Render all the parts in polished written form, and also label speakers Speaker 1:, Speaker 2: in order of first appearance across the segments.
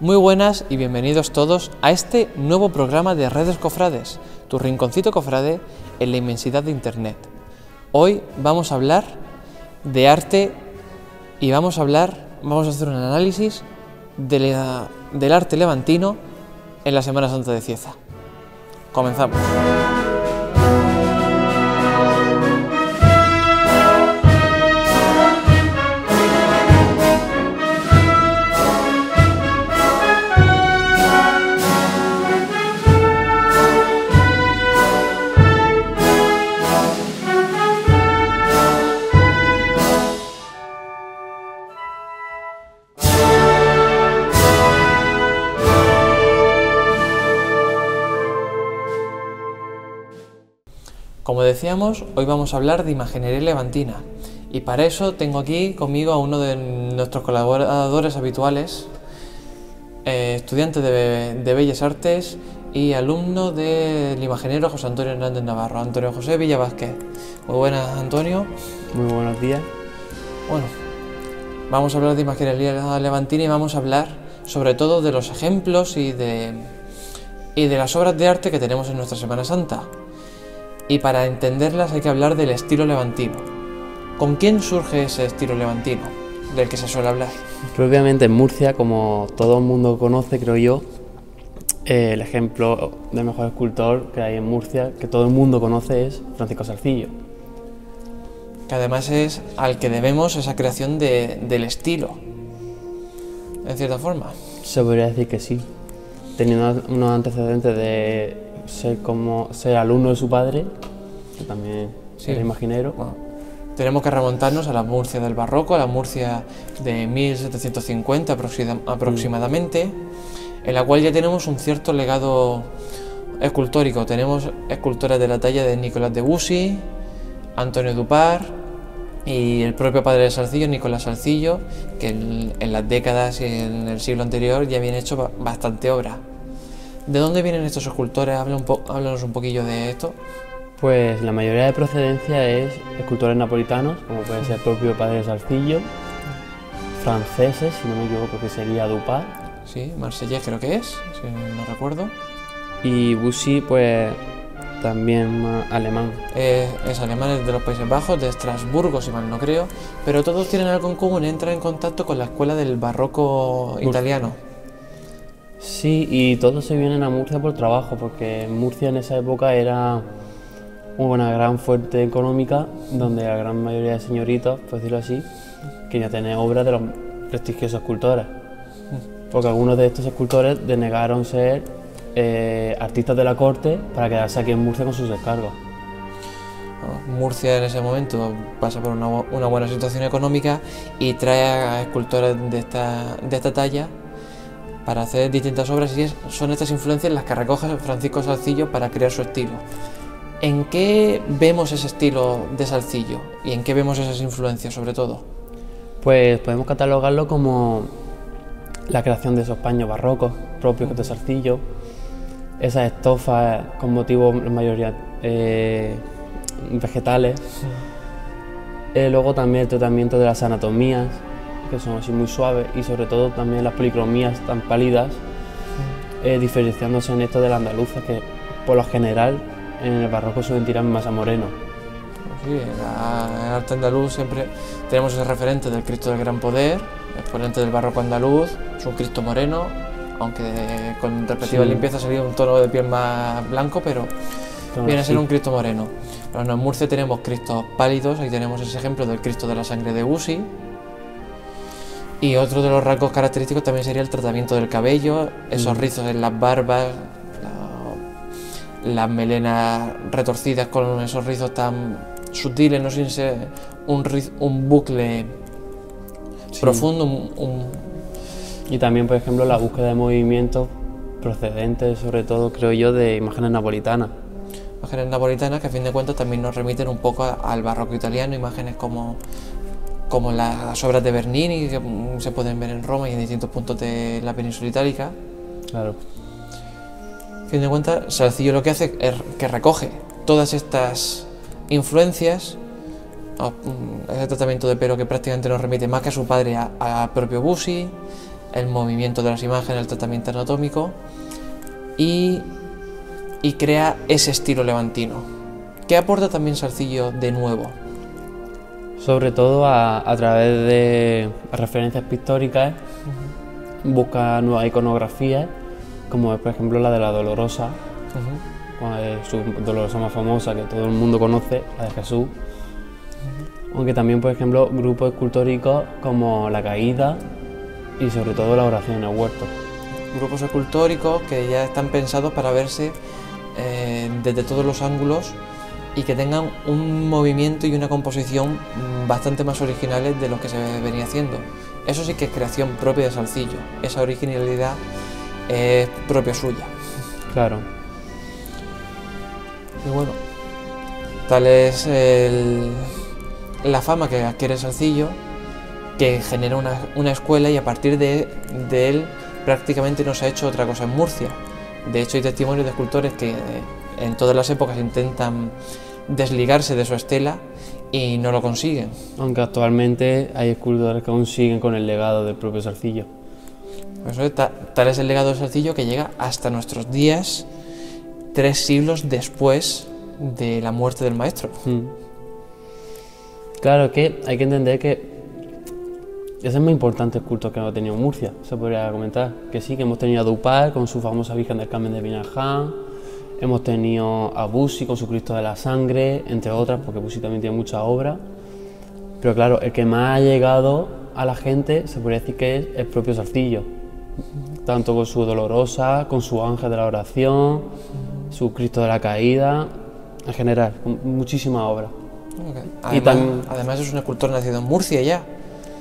Speaker 1: Muy buenas y bienvenidos todos a este nuevo programa de Redes Cofrades, tu rinconcito cofrade en la inmensidad de Internet. Hoy vamos a hablar de arte y vamos a hacer un análisis del arte levantino en la Semana Santa de Cieza. Comenzamos. Como decíamos, hoy vamos a hablar de imaginería levantina y para eso tengo aquí conmigo a uno de nuestros colaboradores habituales, estudiante de Bellas Artes y alumno del imaginero José Antonio Hernández Navarro, Antonio José Villa Vázquez. Muy buenas, Antonio.
Speaker 2: Muy buenos días.
Speaker 1: Bueno, vamos a hablar de imaginería levantina y vamos a hablar sobre todo de los ejemplos y de las obras de arte que tenemos en nuestra Semana Santa. Y para entenderlas hay que hablar del estilo levantino. ¿Con quién surge ese estilo levantino del que se suele hablar?
Speaker 2: Propiamente en Murcia, como todo el mundo conoce, creo yo, el ejemplo del mejor escultor que hay en Murcia, que todo el mundo conoce, es Francisco Salcillo.
Speaker 1: Que además es al que debemos esa creación del estilo, en cierta forma.
Speaker 2: Se podría decir que sí, teniendo unos antecedentes de ser alumno de su padre, que también era imaginero.
Speaker 1: Bueno, tenemos que remontarnos a la Murcia del Barroco, a la Murcia de 1750 aproximadamente, en la cual ya tenemos un cierto legado escultórico. Tenemos escultores de la talla de Nicolás de Bussy, Antonio Dupar y el propio padre de Salcillo, Nicolás Salcillo, que en las décadas y en el siglo anterior ya habían hecho bastante obra. ¿De dónde vienen estos escultores? Háblanos un poquillo de esto.
Speaker 2: Pues la mayoría de procedencia es escultores napolitanos, como puede ser el propio padre de Salcillo, franceses, si no me equivoco, que sería Dupart.
Speaker 1: Sí, marsellés creo que es, si no recuerdo.
Speaker 2: Y Bussy, pues también alemán.
Speaker 1: Es alemán, es de los Países Bajos, de Estrasburgo, si mal no creo, pero todos tienen algo en común, entran en contacto con la escuela del barroco italiano.
Speaker 2: Sí, y todos se vienen a Murcia por trabajo, porque Murcia en esa época era una gran fuente económica, donde la gran mayoría de señoritos, por decirlo así, querían tener obras de los prestigiosos escultores. Porque algunos de estos escultores denegaron ser artistas de la corte para quedarse aquí en Murcia con sus descargos.
Speaker 1: Murcia en ese momento pasa por una buena situación económica y trae a escultores de esta talla para hacer distintas obras, y son estas influencias las que recoge Francisco Salcillo para crear su estilo. ¿En qué vemos ese estilo de Salcillo y en qué vemos esas influencias sobre todo?
Speaker 2: Pues podemos catalogarlo como la creación de esos paños barrocos propios de Salcillo, esas estofas con motivos en mayoría vegetales, luego también el tratamiento de las anatomías, que son así muy suaves, y sobre todo también las policromías tan pálidas, diferenciándose en esto de la andaluza, que por lo general en el barroco suelen tirar más a moreno.
Speaker 1: Sí, en el arte andaluz siempre tenemos ese referente del Cristo del Gran Poder, exponente del barroco andaluz, es un Cristo moreno, aunque con respectiva limpieza sería un tono de piel más blanco, pero viene a ser un Cristo moreno. Pero en Murcia tenemos Cristos pálidos, ahí tenemos ese ejemplo del Cristo de la Sangre de Bussy. Y otro de los rasgos característicos también sería el tratamiento del cabello, esos rizos en las barbas, las melenas retorcidas con esos rizos tan sutiles, no sin ser un bucle profundo.
Speaker 2: Y también, por ejemplo, la búsqueda de movimientos procedentes, sobre todo, creo yo, de imágenes napolitanas.
Speaker 1: Imágenes napolitanas que a fin de cuentas también nos remiten un poco al barroco italiano, imágenes como las obras de Bernini, que se pueden ver en Roma y en distintos puntos de la península itálica.
Speaker 2: Claro.
Speaker 1: A fin de cuentas, Salcillo lo que hace es que recoge todas estas influencias, ese tratamiento de pelo que prácticamente nos remite más que a su padre, a propio Bussy, el movimiento de las imágenes, el tratamiento anatómico y crea ese estilo levantino. ¿Qué aporta también Salcillo de nuevo?
Speaker 2: Sobre todo a través de referencias pictóricas, busca nuevas iconografías, como es por ejemplo la de la Dolorosa, su Dolorosa más famosa que todo el mundo conoce, la de Jesús. Aunque también, por ejemplo, grupos escultóricos como la Caída y sobre todo la Oración en el Huerto.
Speaker 1: Grupos escultóricos que ya están pensados para verse desde todos los ángulos y que tengan un movimiento y una composición bastante más originales de lo que se venía haciendo. Eso sí que es creación propia de Salcillo, esa originalidad es propia suya.
Speaker 2: Claro.
Speaker 1: Y bueno, tal es la fama que adquiere Salcillo, que genera una escuela y a partir de él prácticamente no se ha hecho otra cosa en Murcia. De hecho hay testimonios de escultores que en todas las épocas intentan desligarse de su estela y no lo consiguen.
Speaker 2: Aunque actualmente hay escultores que aún siguen con el legado del propio Salcillo.
Speaker 1: Eso, tal es el legado de Salcillo que llega hasta nuestros días, 3 siglos después de la muerte del maestro.
Speaker 2: Claro que hay que entender que es el más importante escultor que ha tenido Murcia, se podría comentar. Que sí, que hemos tenido a Dupar con su famosa Virgen del Carmen de Vinaján, hemos tenido a Bussi con su Cristo de la Sangre, entre otras, porque Bussi también tiene muchas obras. Pero claro, el que más ha llegado a la gente se podría decir que es el propio Salcillo. Tanto con su Dolorosa, con su Ángel de la Oración, su Cristo de la Caída, en general, con muchísimas obras.
Speaker 1: Okay. Además es un escultor nacido en Murcia ya.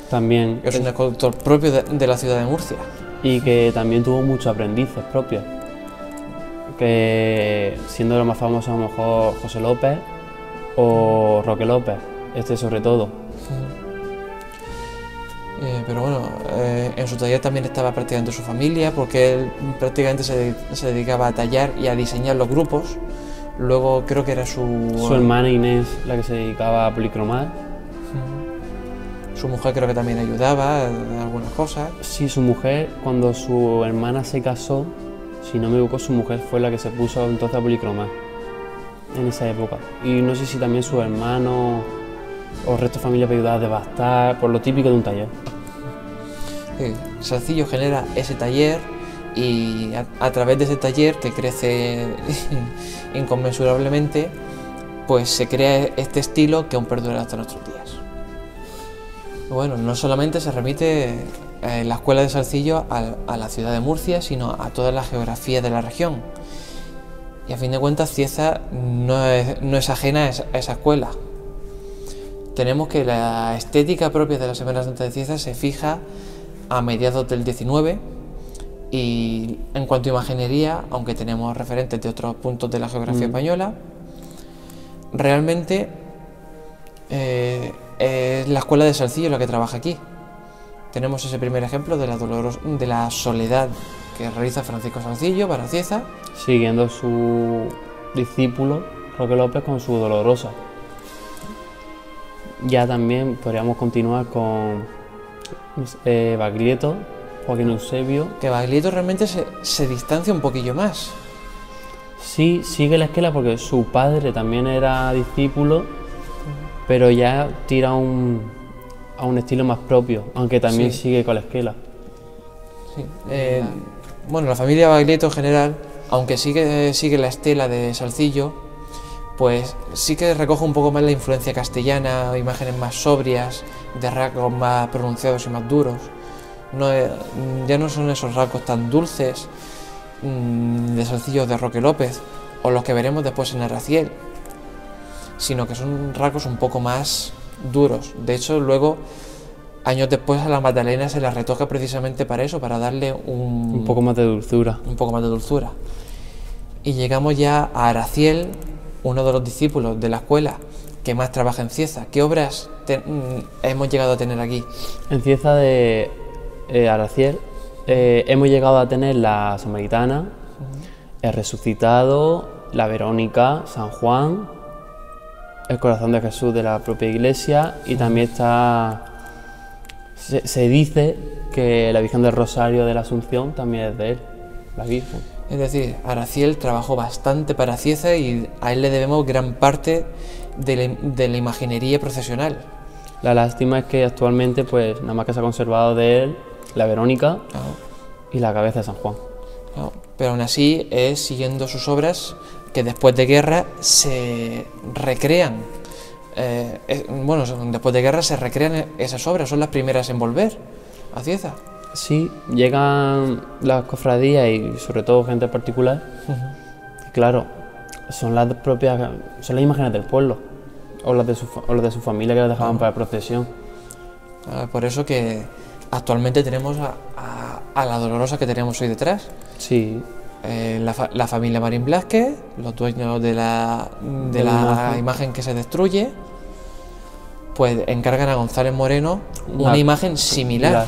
Speaker 2: También.
Speaker 1: Es un escultor propio de la ciudad de Murcia.
Speaker 2: Y que también tuvo muchos aprendices propios. Que siendo lo más famoso a lo mejor José López o Roque López, sobre todo.
Speaker 1: Pero bueno, en su taller también estaba prácticamente su familia, porque él prácticamente se dedicaba a tallar y a diseñar los grupos. Luego creo que era su
Speaker 2: hermana Inés la que se dedicaba a policromar.
Speaker 1: Su mujer creo que también ayudaba en algunas cosas.
Speaker 2: Sí, su mujer, cuando su hermana se casó, si no me equivoco, su mujer fue la que se puso entonces a policromar en esa época. Y no sé si también su hermano o el resto de familia para ayudar a devastar, por lo típico de un taller.
Speaker 1: Sí, Salcillo genera ese taller y a través de ese taller que crece inconmensurablemente, pues se crea este estilo que aún perdura hasta nuestros días. Bueno, no solamente se remite la escuela de Salcillo a la ciudad de Murcia, sino a toda la geografía de la región. Y a fin de cuentas Cieza no es ajena a esa escuela. Tenemos que la estética propia de la Semana Santa de Cieza se fija a mediados del 19 y en cuanto a imaginería, aunque tenemos referentes de otros puntos de la geografía española, realmente es la escuela de Salcillo la que trabaja aquí. Tenemos ese primer ejemplo de la soledad que realiza Francisco Salcillo para Cieza,
Speaker 2: siguiendo su discípulo Roque López con su Dolorosa. Ya también podríamos continuar con Baglietto, Joaquín Eusebio.
Speaker 1: Que Baglietto realmente se distancia un poquillo más.
Speaker 2: Sí, sigue la esquela porque su padre también era discípulo, pero ya tira a un estilo más propio, aunque también sigue con la esquela.
Speaker 1: Sí. Bueno, la familia Baglietto en general, aunque sigue la estela de Salcillo, pues sí que recoge un poco más la influencia castellana, imágenes más sobrias, de rasgos más pronunciados y más duros. Ya no son esos rasgos tan dulces de Salcillo de Roque López, o los que veremos después en Araciel, sino que son rasgos un poco más duros. De hecho, luego, años después, a la Magdalena se la retoca precisamente para eso, para darle un
Speaker 2: poco más de dulzura.
Speaker 1: Un poco más de dulzura. Y llegamos ya a Araciel, uno de los discípulos de la escuela que más trabaja en Cieza. ¿Qué obras hemos llegado a tener aquí?
Speaker 2: En Cieza de Araciel hemos llegado a tener la Samaritana, el Resucitado, la Verónica, San Juan, el Corazón de Jesús de la propia iglesia, y también está, se dice que la Virgen del Rosario de la Asunción también es de él, la Virgen.
Speaker 1: Es decir, Araciel trabajó bastante para Cieza y a él le debemos gran parte de la imaginería procesional.
Speaker 2: La lástima es que actualmente pues nada más que se ha conservado de él la Verónica y la cabeza de San Juan.
Speaker 1: No, pero aún así es siguiendo sus obras que después de guerra se recrean. Bueno, después de guerra se recrean esas obras, son las primeras en volver a Cieza.
Speaker 2: Sí, llegan las cofradías y sobre todo gente particular. Y claro, son las imágenes del pueblo o las de su familia que las dejaban para procesión.
Speaker 1: Por eso que actualmente tenemos a la Dolorosa que tenemos hoy detrás.
Speaker 2: Sí.
Speaker 1: La familia Marín Blázquez, los dueños de la imagen que se destruye, pues encargan a González Moreno una imagen similar,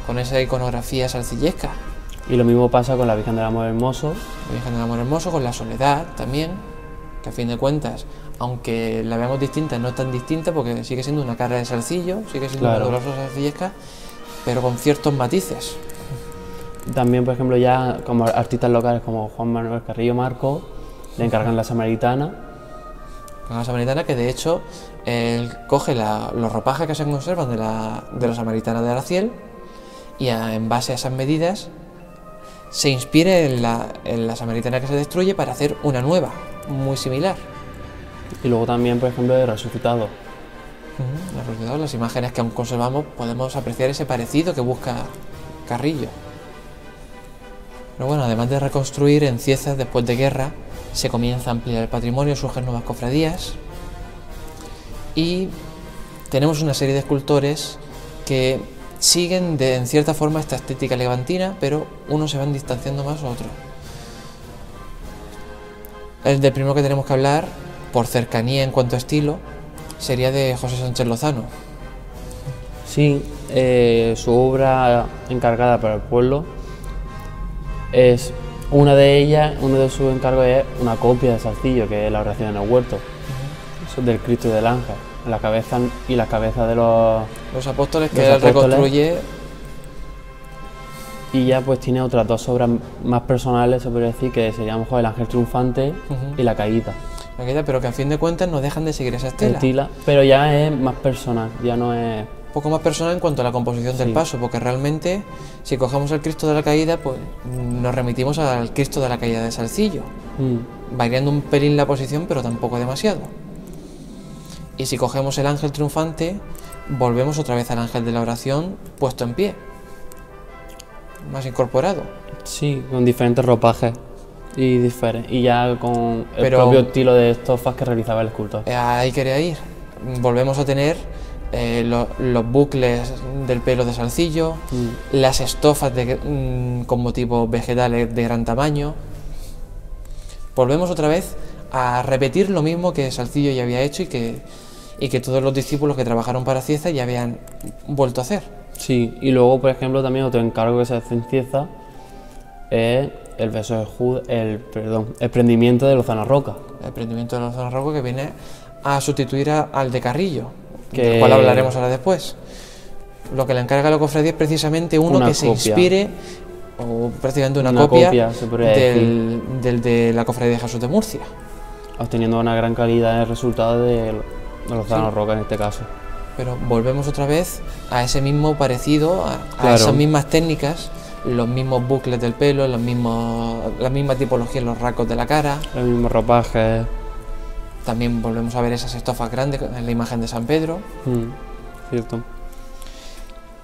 Speaker 1: con esa iconografía salcillesca.
Speaker 2: Y lo mismo pasa con la Virgen del Amor Hermoso.
Speaker 1: La Virgen del Amor Hermoso, con la Soledad también, que a fin de cuentas, aunque la veamos distinta, no es tan distinta porque sigue siendo una cara de salcillo, sigue siendo una dolorosa salcillesca, pero con ciertos matices.
Speaker 2: También, por ejemplo, ya como artistas locales como Juan Manuel Carrillo Marco le encargan la Samaritana.
Speaker 1: La Samaritana, que de hecho él coge los ropajes que se conservan de la Samaritana de Araciel y en base a esas medidas se inspira en la Samaritana que se destruye para hacer una nueva, muy similar.
Speaker 2: Y luego también, por ejemplo, de Resucitado.
Speaker 1: Las imágenes que aún conservamos podemos apreciar ese parecido que busca Carrillo. Pero bueno, además de reconstruir en Cieza después de guerra, se comienza a ampliar el patrimonio, surgen nuevas cofradías y tenemos una serie de escultores que siguen en cierta forma esta estética levantina, pero unos se van distanciando más a otros. El del primero que tenemos que hablar, por cercanía en cuanto a estilo, sería de José Sánchez Lozano.
Speaker 2: Sí, su obra encargada para el pueblo es una de ellas, uno de sus encargos es una copia de Salcillo, que es la oración en el huerto. Eso es del Cristo y del Ángel, la cabeza y la cabeza de
Speaker 1: los apóstoles que él reconstruye.
Speaker 2: Y ya pues tiene otras dos obras más personales, se podría decir, que sería a lo mejor el Ángel Triunfante y la Caída.
Speaker 1: La Caída, pero que a fin de cuentas no dejan de seguir esa estela.
Speaker 2: Pero ya es más personal, ya no es...
Speaker 1: Un poco más personal en cuanto a la composición del paso, porque realmente si cogemos el Cristo de la Caída, pues nos remitimos al Cristo de la Caída de Salcillo, variando un pelín la posición, pero tampoco demasiado. Y si cogemos el Ángel Triunfante, volvemos otra vez al Ángel de la Oración puesto en pie, más incorporado.
Speaker 2: Sí, con diferentes ropajes y ya con el propio estilo de estofas que realizaba el escultor.
Speaker 1: Ahí quería ir. Volvemos a tener los bucles del pelo de Salcillo, las estofas con motivos vegetales de gran tamaño. Volvemos otra vez a repetir lo mismo que Salcillo ya había hecho y que todos los discípulos que trabajaron para Cieza ya habían vuelto a hacer.
Speaker 2: Sí, y luego, por ejemplo, también otro encargo que se hace en Cieza es el beso de Judas, el prendimiento de Lozano Roca. El
Speaker 1: prendimiento de Lozano Roca, que viene a sustituir al de Carrillo, del cual hablaremos ahora después. Lo que le encarga a la cofradía es precisamente uno que se inspire, o prácticamente una copia del de la cofradía de Jesús de Murcia.
Speaker 2: Obteniendo una gran calidad en el resultado de Lozano Roca en este caso.
Speaker 1: Pero volvemos otra vez a ese mismo parecido, a esas mismas técnicas, los mismos bucles del pelo, la misma tipología en los rasgos de la cara.
Speaker 2: Los mismos ropajes.
Speaker 1: También volvemos a ver esas estofas grandes en la imagen de San Pedro.
Speaker 2: Cierto.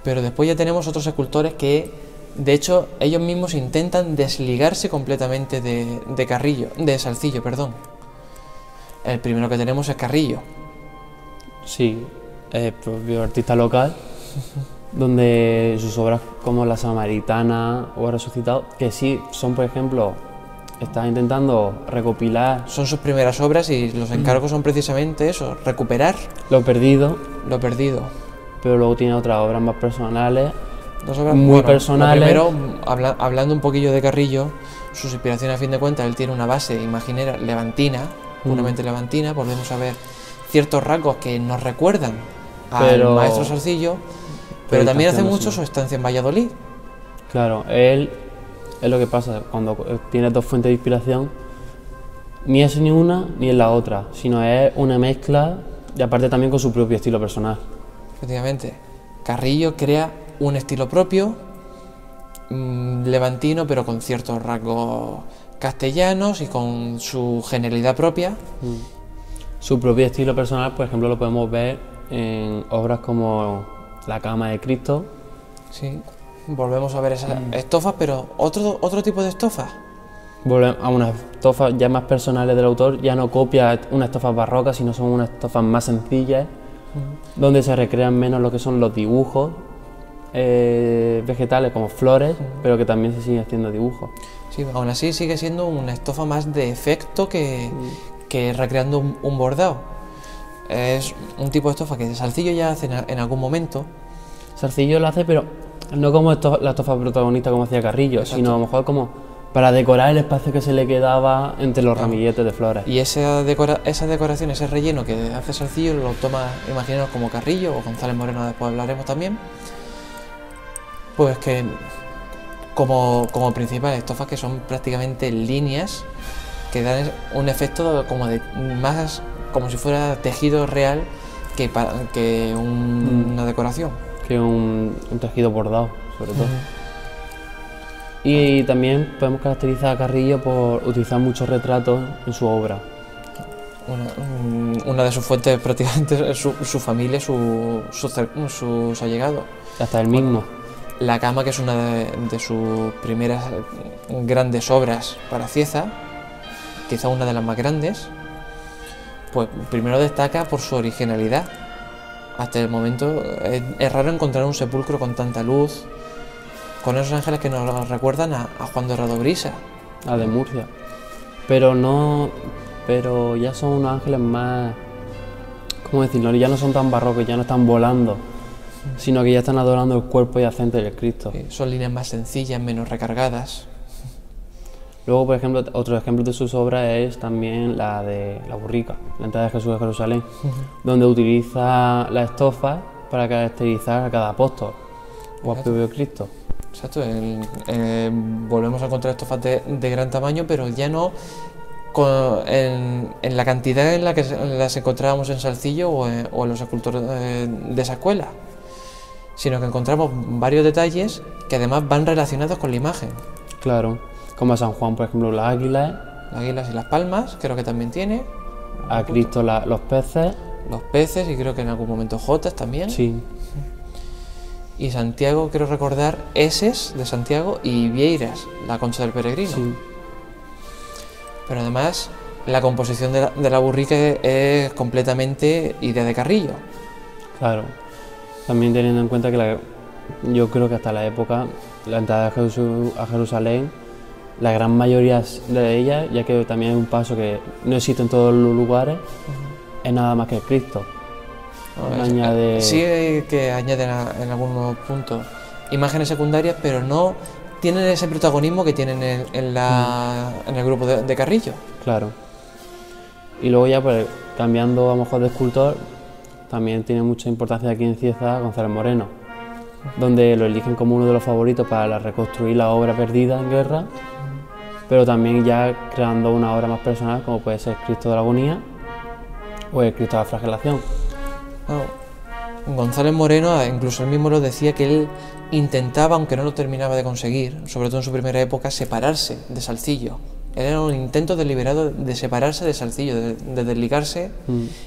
Speaker 1: Pero después ya tenemos otros escultores que, de hecho, ellos mismos intentan desligarse completamente de Carrillo, de Salcillo, perdón. El primero que tenemos es Carrillo.
Speaker 2: Sí, el propio artista local, donde sus obras como La Samaritana o Resucitado, que sí son, por ejemplo, está intentando recopilar...
Speaker 1: Son sus primeras obras y los encargos son precisamente eso, recuperar
Speaker 2: lo perdido.
Speaker 1: Pero
Speaker 2: luego tiene otras obras más personales,
Speaker 1: dos obras
Speaker 2: muy personales.
Speaker 1: Primero, hablando un poquillo de Carrillo, sus inspiraciones a fin de cuentas, él tiene una base imaginera levantina, puramente levantina. Volvemos a ver ciertos rasgos que nos recuerdan al maestro Salcillo, Pero también hace
Speaker 2: distanciándose
Speaker 1: mucho
Speaker 2: más.
Speaker 1: su estancia en Valladolid.
Speaker 2: Claro, él es lo que pasa, cuando tienes dos fuentes de inspiración, ni es ni una ni es la otra, sino es una mezcla y aparte también con su propio estilo personal.
Speaker 1: Efectivamente, Carrillo crea un estilo propio, levantino, pero con ciertos rasgos castellanos y con su genialidad propia.
Speaker 2: Su propio estilo personal, por ejemplo, lo podemos ver en obras como La cama de Cristo.
Speaker 1: Sí, volvemos a ver esas estofas, pero otro tipo de estofas.
Speaker 2: Volvemos a unas estofas ya más personales del autor, ya no copia unas estofas barrocas, sino son unas estofas más sencillas, donde se recrean menos lo que son los dibujos vegetales como flores, pero que también se siguen haciendo dibujos.
Speaker 1: Sí, aún así sigue siendo una estofa más de efecto que recreando un bordado. Es un tipo de estofa que Salcillo ya hace en algún momento.
Speaker 2: Salcillo lo hace, pero no como la estofa protagonista como hacía Carrillo,
Speaker 1: Exacto.
Speaker 2: sino a lo mejor como para decorar el espacio que se le quedaba entre los ramilletes de flores.
Speaker 1: Y esa decoración, ese relleno que hace Salcillo lo toma, imaginaos, como Carrillo o González Moreno, después hablaremos también. Pues que como principales estofas que son prácticamente líneas que dan un efecto como de más como si fuera tejido real que una decoración.
Speaker 2: Que un tejido bordado, sobre todo. Y también podemos caracterizar a Carrillo por utilizar muchos retratos en su obra.
Speaker 1: Una de sus fuentes prácticamente es su familia, sus allegados.
Speaker 2: Hasta él mismo.
Speaker 1: La cama, que es una de sus primeras grandes obras para Cieza, quizá una de las más grandes, pues primero destaca por su originalidad. Hasta el momento es raro encontrar un sepulcro con tanta luz, con esos ángeles que nos recuerdan a Juan Dorado Brisa.
Speaker 2: A de Murcia. Pero ya son unos ángeles más, ¿cómo decirlo? Ya no son tan barrocos, ya no están volando, sino que ya están adorando el cuerpo yacente del Cristo.
Speaker 1: Sí, son líneas más sencillas, menos recargadas.
Speaker 2: Luego, por ejemplo, otro ejemplo de sus obras es también la de la Burrica, la entrada de Jesús a Jerusalén, donde utiliza la estofa para caracterizar a cada apóstol o al propio Cristo.
Speaker 1: Exacto, volvemos a encontrar estofas de gran tamaño, pero ya no en la cantidad en la que las encontrábamos en Salcillo o en los escultores de esa escuela, sino que encontramos varios detalles que además van relacionados con la imagen.
Speaker 2: Claro, como a San Juan, por ejemplo, las águilas,
Speaker 1: Las águilas y las palmas, creo que también tiene.
Speaker 2: a Cristo los peces.
Speaker 1: Los peces y creo que en algún momento jotas también.
Speaker 2: Sí,
Speaker 1: Y Santiago, quiero recordar, Eses de Santiago y Vieiras, la concha del peregrino.
Speaker 2: sí.
Speaker 1: Pero además, la composición de la Burrica es completamente idea de Carrillo.
Speaker 2: Claro, también teniendo en cuenta que yo creo que hasta la época, la entrada de Jesús a Jerusalén, la gran mayoría de ellas, ya que también es un paso que no existe en todos los lugares, es nada más que Cristo.
Speaker 1: No,
Speaker 2: Añade-
Speaker 1: Sí que añaden en algunos puntos imágenes secundarias, pero no tienen ese protagonismo que tienen en el grupo de Carrillo.
Speaker 2: Claro. Y luego ya, pues, cambiando a lo mejor de escultor, también tiene mucha importancia aquí en Cieza González Moreno, donde lo eligen como uno de los favoritos para reconstruir la obra perdida en guerra, pero también ya creando una obra más personal como puede ser Cristo de la Agonía o el Cristo de la Flagelación.
Speaker 1: Claro, González Moreno, incluso él mismo lo decía, que él intentaba, aunque no lo terminaba de conseguir, sobre todo en su primera época, separarse de Salcillo. Era un intento deliberado de separarse de Salcillo, de desligarse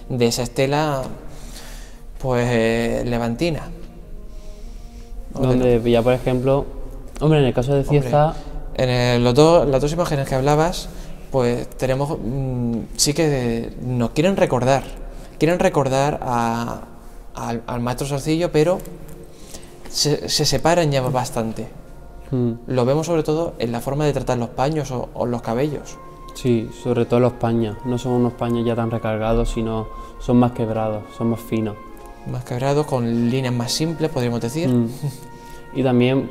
Speaker 1: de esa estela pues levantina.
Speaker 2: Donde ya, por ejemplo, hombre, en el caso de Cieza,
Speaker 1: En las dos imágenes que hablabas, pues tenemos, sí que nos quieren recordar al maestro Salcillo, pero se separan ya bastante. Lo vemos sobre todo en la forma de tratar los paños o los cabellos.
Speaker 2: sí, sobre todo los paños, no son unos paños ya tan recargados, sino son más quebrados, son más finos.
Speaker 1: Más quebrados, con líneas más simples, podríamos decir.
Speaker 2: Y también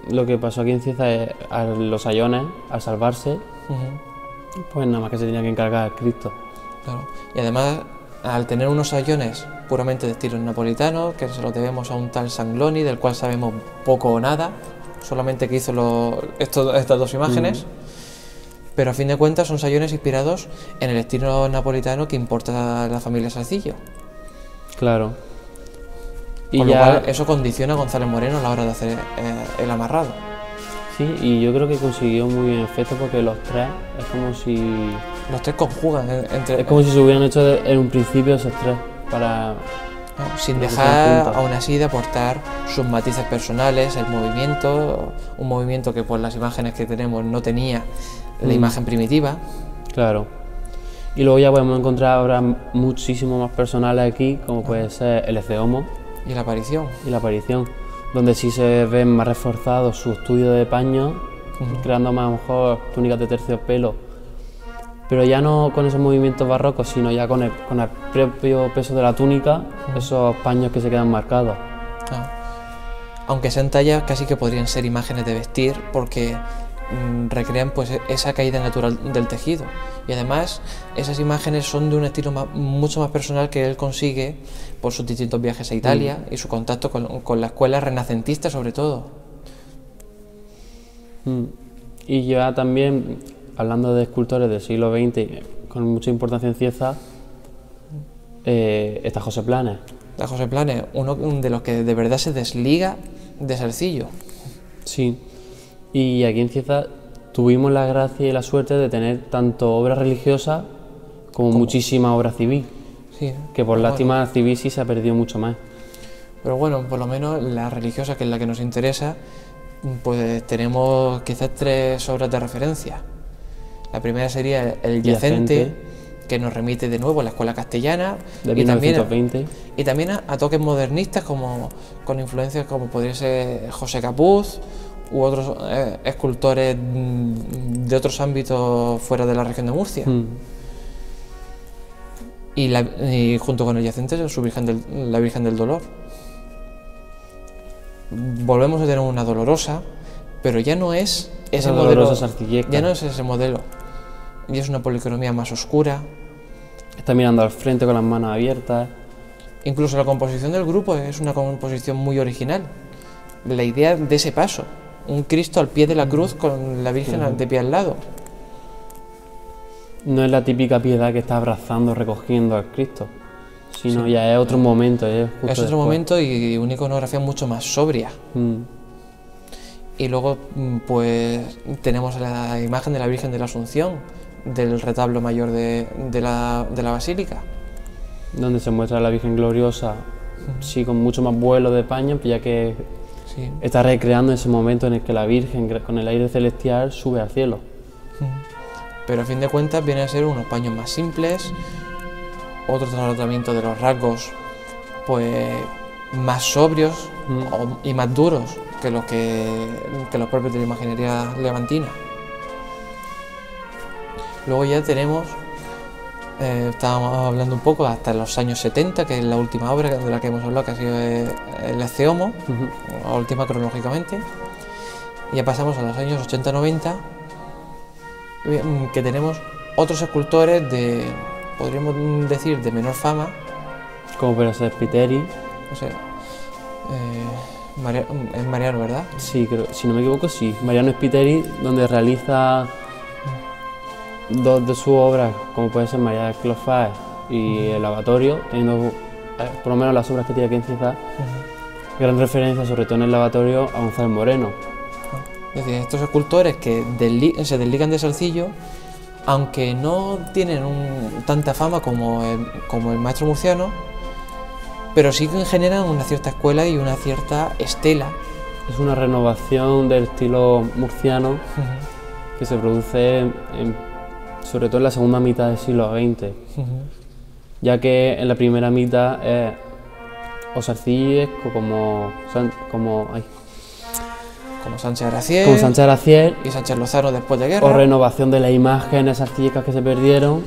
Speaker 2: lo que pasó aquí en Cieza es a los sayones, al salvarse,
Speaker 1: Ujú,
Speaker 2: pues nada más que se tenía que encargar a Cristo.
Speaker 1: claro. Y además al tener unos sayones puramente de estilo napolitano, que se los debemos a un tal Sangloni, del cual sabemos poco o nada, solamente que hizo estas dos imágenes, pero a fin de cuentas son sayones inspirados en el estilo napolitano que importa la familia Salcillo.
Speaker 2: Claro.
Speaker 1: Con lo cual eso condiciona a González Moreno a la hora de hacer el amarrado.
Speaker 2: Sí, y yo creo que consiguió muy bien efecto porque los tres es como si...
Speaker 1: Los tres conjugan entre...
Speaker 2: Es como si se hubieran hecho en un principio esos tres para...
Speaker 1: sin dejar aún así de aportar sus matices personales, el movimiento, un movimiento que por las imágenes que tenemos no tenía la imagen primitiva.
Speaker 2: Claro. Y luego ya podemos encontrar ahora muchísimo más personales aquí, como puede ser el Eceomo.
Speaker 1: Y la aparición.
Speaker 2: Y la aparición, donde sí se ven más reforzados su estudio de paño, creando más a lo mejor túnicas de terciopelo, pero ya no con esos movimientos barrocos, sino ya con el propio peso de la túnica, esos paños que se quedan marcados.
Speaker 1: Aunque sean tallas, casi que podrían ser imágenes de vestir, porque recrean pues esa caída natural del tejido, y además esas imágenes son de un estilo mucho más personal que él consigue por sus distintos viajes a Italia y su contacto con la escuela renacentista sobre todo.
Speaker 2: Y ya también, hablando de escultores del siglo XX con mucha importancia en Cieza, está José Planes.
Speaker 1: La José Planes, uno de los que de verdad se desliga de Salcillo.
Speaker 2: Sí. Y aquí en Cieza tuvimos la gracia y la suerte de tener tanto obra religiosa como muchísima obra civil.
Speaker 1: Sí,
Speaker 2: que por lástima la civil sí se ha perdido mucho más.
Speaker 1: Pero bueno, por lo menos la religiosa, que es la que nos interesa, pues tenemos quizás 3 obras de referencia. La primera sería El Yacente, que nos remite de nuevo a la escuela castellana
Speaker 2: de 1920.
Speaker 1: Y también a toques modernistas con influencias como podría ser José Capuz u otros escultores de otros ámbitos fuera de la región de Murcia. Y junto con El Yacente, la Virgen del Dolor. Volvemos a tener una dolorosa, pero ya no es ese modelo. Ya no es ese modelo. Y es una policromía más oscura.
Speaker 2: Está mirando al frente con las manos abiertas.
Speaker 1: Incluso la composición del grupo es una composición muy original. La idea de ese paso, un Cristo al pie de la cruz con la Virgen de pie al lado.
Speaker 2: No es la típica piedad que está abrazando, recogiendo al Cristo, sino ya es otro momento. Es
Speaker 1: otro momento y una iconografía mucho más sobria. Y luego pues tenemos la imagen de la Virgen de la Asunción, del retablo mayor de la basílica,
Speaker 2: donde se muestra a la Virgen gloriosa, sí, con mucho más vuelo de paño, ya que está recreando ese momento en el que la Virgen con el aire celestial sube al cielo.
Speaker 1: Pero a fin de cuentas vienen a ser unos paños más simples, otro tratamiento de los rasgos pues más sobrios y más duros que los propios de la imaginería levantina. Luego ya tenemos, estábamos hablando un poco hasta los años 70, que es la última obra de la que hemos hablado, que ha sido el Eceomo, la última cronológicamente. Y ya pasamos a los años 80-90, que tenemos otros escultores podríamos decir, de menor fama.
Speaker 2: Como puede ser Spiteri.
Speaker 1: No sé, es Mariano, ¿verdad?
Speaker 2: Sí, creo, si no me equivoco, sí. Mariano Spiteri, donde realiza 2 de sus obras, como puede ser María del Clofás y El Lavatorio, teniendo por lo menos las obras que tiene aquí en Cieza, gran referencia, sobre todo en El Lavatorio, a González Moreno.
Speaker 1: Es decir, estos escultores que se desligan de Salcillo, aunque no tienen tanta fama como el maestro murciano, pero sí que generan una cierta escuela y una cierta estela.
Speaker 2: Es una renovación del estilo murciano que se produce sobre todo en la segunda mitad del siglo XX, ya que en la primera mitad es o salcillesco como
Speaker 1: Sánchez Aracier.
Speaker 2: Como Sánchez Aracier.
Speaker 1: Y Sánchez Lozano después de guerra.
Speaker 2: O renovación de las imágenes arcillescas que se perdieron.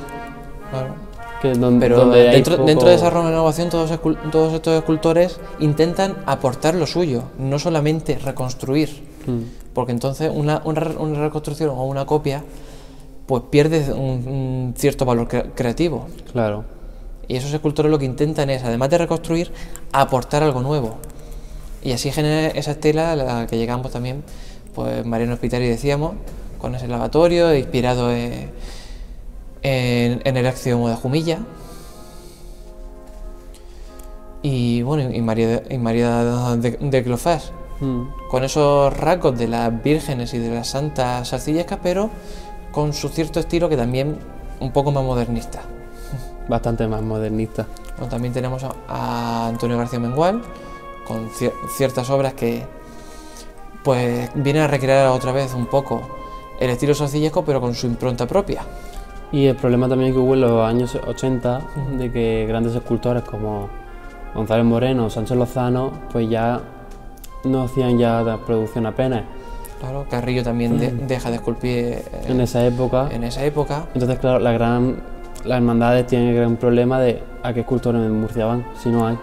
Speaker 1: Claro.
Speaker 2: Pero
Speaker 1: dentro de esa renovación todos estos escultores intentan aportar lo suyo, no solamente reconstruir. Porque entonces una reconstrucción o una copia pues pierde un cierto valor creativo.
Speaker 2: Claro.
Speaker 1: Y esos escultores lo que intentan es, además de reconstruir, aportar algo nuevo. Y así genera esa estela a la que llegamos también, pues Mariano Spiteri decíamos, con ese lavatorio, inspirado en el Accio de Jumilla. Y bueno, y María de Clofás, con esos rasgos de las vírgenes y de las santas arcillescas, pero con su cierto estilo que también un poco más modernista.
Speaker 2: Bastante más modernista.
Speaker 1: Bueno, también tenemos a Antonio García Mengual, con ciertas obras que pues vienen a recrear otra vez un poco el estilo arcillesco, pero con su impronta propia.
Speaker 2: Y el problema también que hubo en los años 80, de que grandes escultores como González Moreno, Sánchez Lozano, pues ya no hacían ya la producción apenas.
Speaker 1: Claro, Carrillo también deja de esculpir
Speaker 2: en esa época. Entonces, claro, las hermandades tienen el gran problema de a qué escultores en Murcia van, si no hay.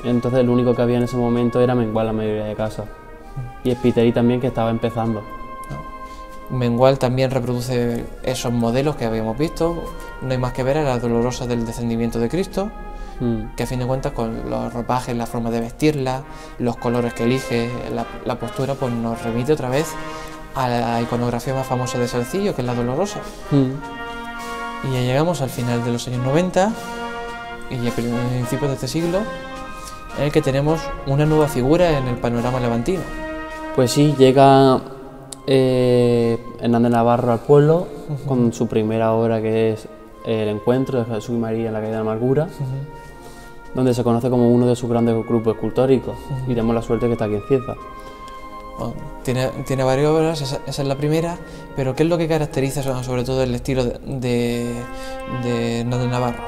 Speaker 2: Entonces, el único que había en ese momento era Mengual, la mayoría de casos. Y Spiteri también, que estaba empezando.
Speaker 1: Mengual también reproduce esos modelos que habíamos visto. No hay más que ver a la Dolorosa del Descendimiento de Cristo, que a fin de cuentas con los ropajes, la forma de vestirla, los colores que elige, la postura, pues nos remite otra vez a la iconografía más famosa de Salcillo, que es la Dolorosa. Y ya llegamos al final de los años 90 y a principios de este siglo, en el que tenemos una nueva figura en el panorama levantino.
Speaker 2: Pues sí, llega Hernández Navarro al pueblo con su primera obra, que es El Encuentro de Jesús y María en la calle de la Amargura, donde se conoce como uno de sus grandes grupos escultóricos, y tenemos la suerte que está aquí en Cieza.
Speaker 1: Bueno, tiene varias obras, esa es la primera, pero ¿qué es lo que caracteriza sobre todo el estilo de Hernández Navarro?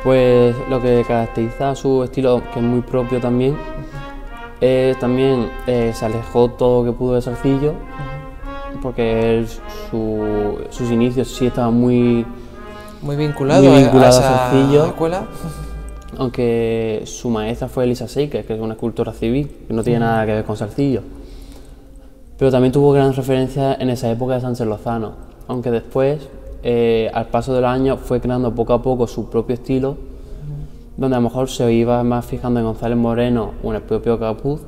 Speaker 2: Pues lo que caracteriza su estilo, que es muy propio también, también se alejó todo lo que pudo de Salcillo, porque sus inicios sí estaban muy
Speaker 1: vinculados
Speaker 2: a Salcillo,
Speaker 1: escuela.
Speaker 2: Aunque su maestra fue Elisa Seiker, que es una escultora civil, que no tiene nada que ver con Salcillo. Pero también tuvo gran referencia en esa época de Sánchez Lozano, aunque después, al paso de los años, fue creando poco a poco su propio estilo, donde a lo mejor se iba más fijando en González Moreno o en el propio Capuz,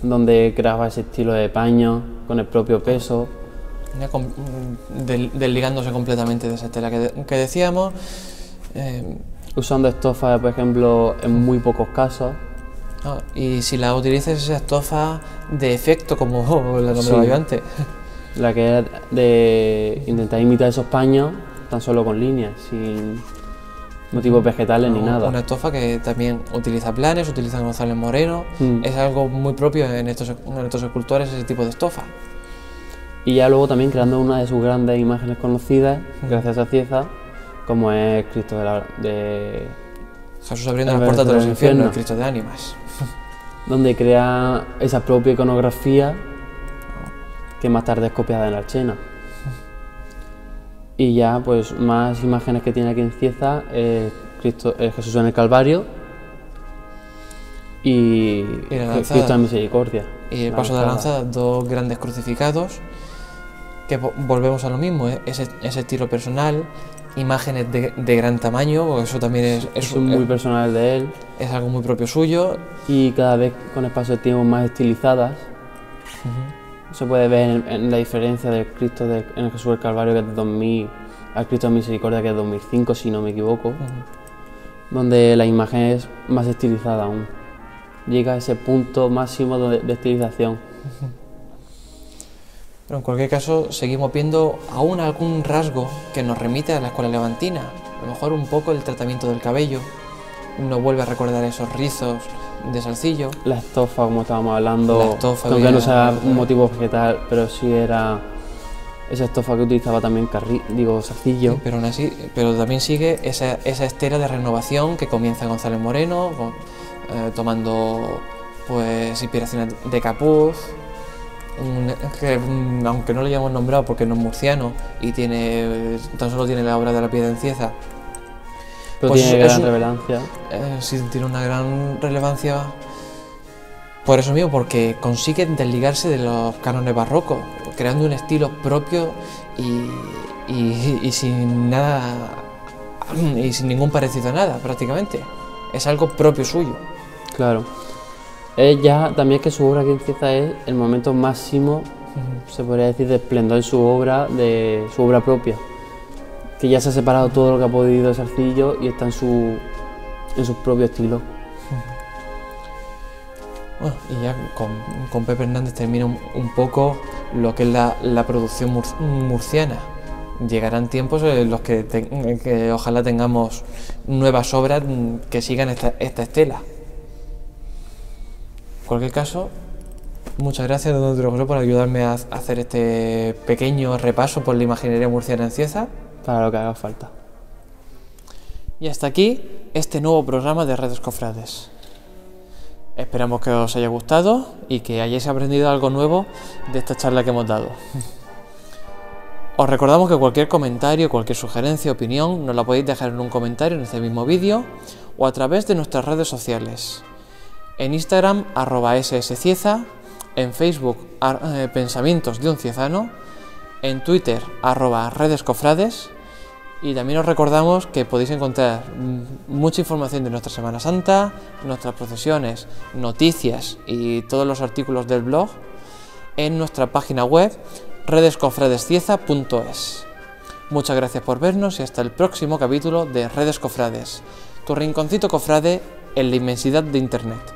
Speaker 2: donde creaba ese estilo de paño, con el propio peso.
Speaker 1: Desligándose completamente de esa estela que decíamos.
Speaker 2: Usando estofa, por ejemplo, en muy pocos casos.
Speaker 1: Y si la utilizas esa estofa de efecto, como la nombraba yo antes.
Speaker 2: La que es de intentar imitar esos paños, tan solo con líneas, sin motivos vegetales ni nada.
Speaker 1: Una estofa que también utiliza planes, utiliza González Moreno. Es algo muy propio en estos escultores, ese tipo de estofa.
Speaker 2: Y ya luego también creando una de sus grandes imágenes conocidas, gracias a Cieza, como es Cristo de
Speaker 1: Jesús abriendo las puertas de los infiernos, el Cristo de Ánimas.
Speaker 2: Donde crea esa propia iconografía que más tarde es copiada en la Archena. Y ya pues más imágenes que tiene aquí en Cieza, Jesús en el Calvario y Cristo en Misericordia.
Speaker 1: Y el paso de la lanza, dos grandes crucificados, que volvemos a lo mismo, ese estilo personal, imágenes de gran tamaño, porque eso también es
Speaker 2: muy personal de él.
Speaker 1: Es algo muy propio suyo.
Speaker 2: Y cada vez con el paso del tiempo más estilizadas. Se puede ver en la diferencia del Cristo en el Jesús del Calvario, que es de 2000, al Cristo de Misericordia, que es de 2005, si no me equivoco, donde la imagen es más estilizada aún. Llega a ese punto máximo de estilización.
Speaker 1: Pero en cualquier caso, seguimos viendo aún algún rasgo que nos remite a la escuela levantina. A lo mejor un poco el tratamiento del cabello, nos vuelve a recordar esos rizos de Salcillo.
Speaker 2: La estofa, como estábamos hablando, aunque no sea un motivo vegetal, pero sí era esa estofa que utilizaba también Salcillo.
Speaker 1: Sí, pero aún así, pero también sigue esa estela de renovación que comienza González Moreno, tomando pues inspiraciones de Capuz, que aunque no lo hayamos nombrado porque no es murciano y tan solo tiene la obra de la Piedad en Cieza,
Speaker 2: pero pues tiene gran relevancia.
Speaker 1: Sí, tiene una gran relevancia por eso mismo, porque consigue desligarse de los cánones barrocos, creando un estilo propio y sin nada y sin ningún parecido a nada, prácticamente. Es algo propio suyo.
Speaker 2: Claro. Es ya también que su obra aquí en Cieza es el momento máximo, se podría decir, de esplendor en su obra propia. Que ya se ha separado todo lo que ha podido de Sarcillo y está en su propio estilo.
Speaker 1: Bueno, y ya con Pepe Hernández termina un poco lo que es la producción murciana. Llegarán tiempos en los que ojalá tengamos nuevas obras que sigan esta estela. En cualquier caso, muchas gracias, don José, por ayudarme a hacer este pequeño repaso por la imaginería murciana en Cieza.
Speaker 2: Para lo que haga falta.
Speaker 1: Y hasta aquí este nuevo programa de Redes Cofrades. Esperamos que os haya gustado y que hayáis aprendido algo nuevo de esta charla que hemos dado. Os recordamos que cualquier comentario, cualquier sugerencia, opinión, nos la podéis dejar en un comentario en este mismo vídeo o a través de nuestras redes sociales. En Instagram, @sscieza, en Facebook, Pensamientos de un Ciezano, en Twitter, @redescofrades, y también os recordamos que podéis encontrar mucha información de nuestra Semana Santa, nuestras procesiones, noticias y todos los artículos del blog en nuestra página web redescofradescieza.es. Muchas gracias por vernos y hasta el próximo capítulo de Redes Cofrades, tu rinconcito cofrade en la inmensidad de Internet.